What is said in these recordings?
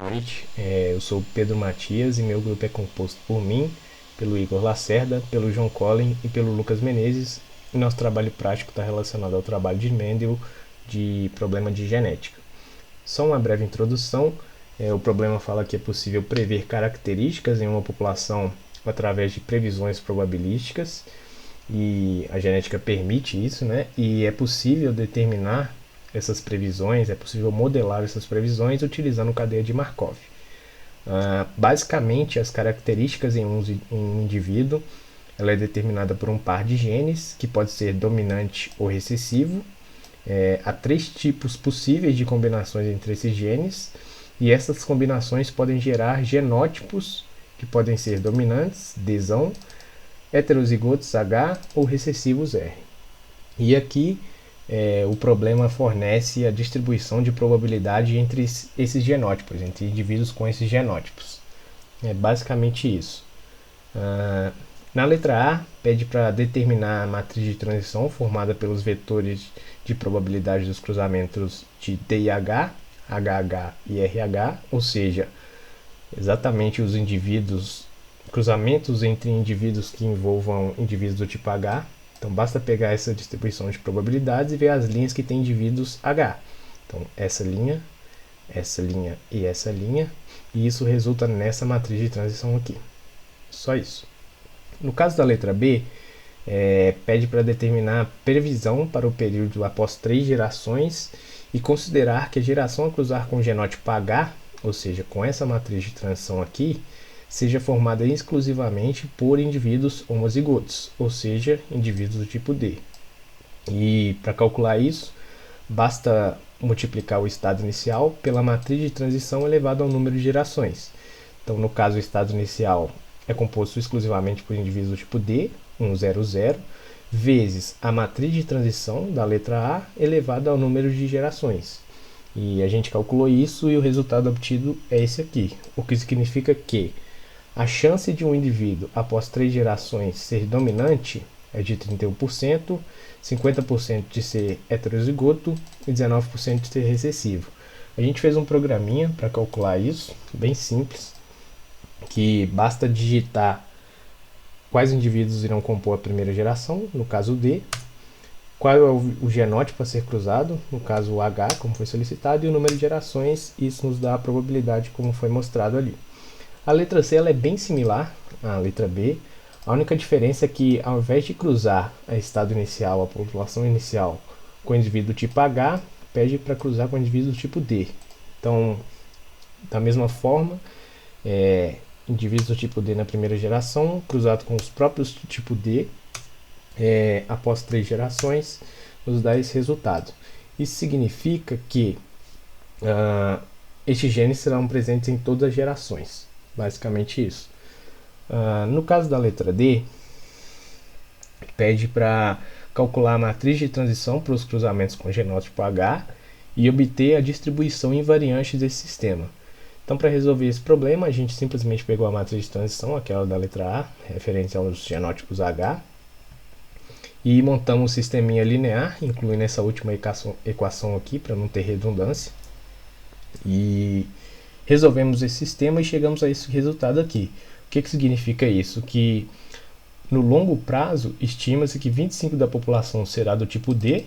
Boa noite, eu sou o Pedro Matias e meu grupo é composto por mim, pelo Igor Lacerda, pelo João Collin e pelo Lucas Menezes. E nosso trabalho prático está relacionado ao trabalho de Mendel de problema de genética. Só uma breve introdução, o problema fala que é possível prever características em uma população através de previsões probabilísticas e a genética permite isso, né? E é possível determinar essas previsões, é possível modelar essas previsões utilizando cadeia de Markov. Basicamente, as características em um indivíduo ela é determinada por um par de genes, que pode ser dominante ou recessivo. Há 3 tipos possíveis de combinações entre esses genes, e essas combinações podem gerar genótipos, que podem ser dominantes, Dzão, heterozigotos H ou recessivos R. E aqui o problema fornece a distribuição de probabilidade entre esses genótipos, entre indivíduos com esses genótipos. É basicamente isso. Na letra A, pede para determinar a matriz de transição formada pelos vetores de probabilidade dos cruzamentos de DIH, HH e RH, ou seja, exatamente os indivíduos, cruzamentos entre indivíduos que envolvam indivíduos do tipo H. Então basta pegar essa distribuição de probabilidades e ver as linhas que têm indivíduos H. Então essa linha e essa linha, e isso resulta nessa matriz de transição aqui. Só isso. No caso da letra B, pede para determinar a previsão para o período após 3 gerações e considerar que a geração a cruzar com o genótipo H, ou seja, com essa matriz de transição aqui, seja formada exclusivamente por indivíduos homozigotos, ou seja, indivíduos do tipo D. E para calcular isso, basta multiplicar o estado inicial pela matriz de transição elevado ao número de gerações. Então, no caso, o estado inicial é composto exclusivamente por indivíduos do tipo D, 1, 0, 0, vezes a matriz de transição da letra A elevada ao número de gerações. E a gente calculou isso e o resultado obtido é esse aqui, o que significa que a chance de um indivíduo após 3 gerações ser dominante é de 31%, 50% de ser heterozigoto e 19% de ser recessivo. A gente fez um programinha para calcular isso, bem simples, que basta digitar quais indivíduos irão compor a primeira geração, no caso D, qual é o genótipo a ser cruzado, no caso o H, como foi solicitado, e o número de gerações, isso nos dá a probabilidade como foi mostrado ali. A letra C ela é bem similar à letra B, a única diferença é que ao invés de cruzar a estado inicial, a população inicial, com o indivíduo tipo H, pede para cruzar com o indivíduo tipo D. Então, da mesma forma, indivíduos do tipo D na primeira geração, cruzado com os próprios do tipo D, após 3 gerações, nos dá esse resultado. Isso significa que estes genes serão presentes em todas as gerações. Basicamente isso. No caso da letra D, pede para calcular a matriz de transição para os cruzamentos com genótipo H e obter a distribuição invariante desse sistema. Então, para resolver esse problema, a gente simplesmente pegou a matriz de transição, aquela da letra A, referente aos genótipos H, e montamos um sisteminha linear, incluindo essa última equação aqui, para não ter redundância. E resolvemos esse sistema e chegamos a esse resultado aqui. O que significa isso? Que no longo prazo, estima-se que 25% da população será do tipo D,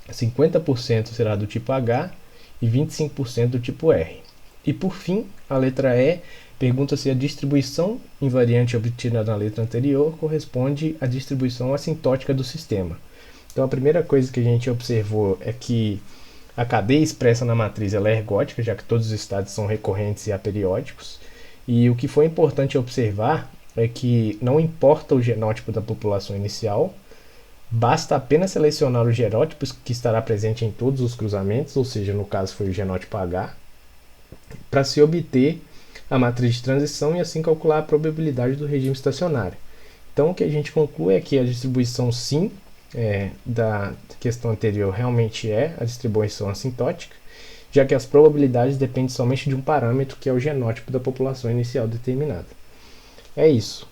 50% será do tipo H e 25% do tipo R. E por fim, a letra E pergunta se a distribuição invariante obtida na letra anterior corresponde à distribuição assintótica do sistema. Então a primeira coisa que a gente observou é que a cadeia expressa na matriz ela é ergótica, já que todos os estados são recorrentes e aperiódicos. E o que foi importante observar é que não importa o genótipo da população inicial, basta apenas selecionar o genótipo que estará presente em todos os cruzamentos, ou seja, no caso foi o genótipo H, para se obter a matriz de transição e assim calcular a probabilidade do regime estacionário. Então o que a gente conclui é que a distribuição sim da questão anterior realmente é a distribuição assintótica, já que as probabilidades dependem somente de um parâmetro que é o genótipo da população inicial determinada. É isso.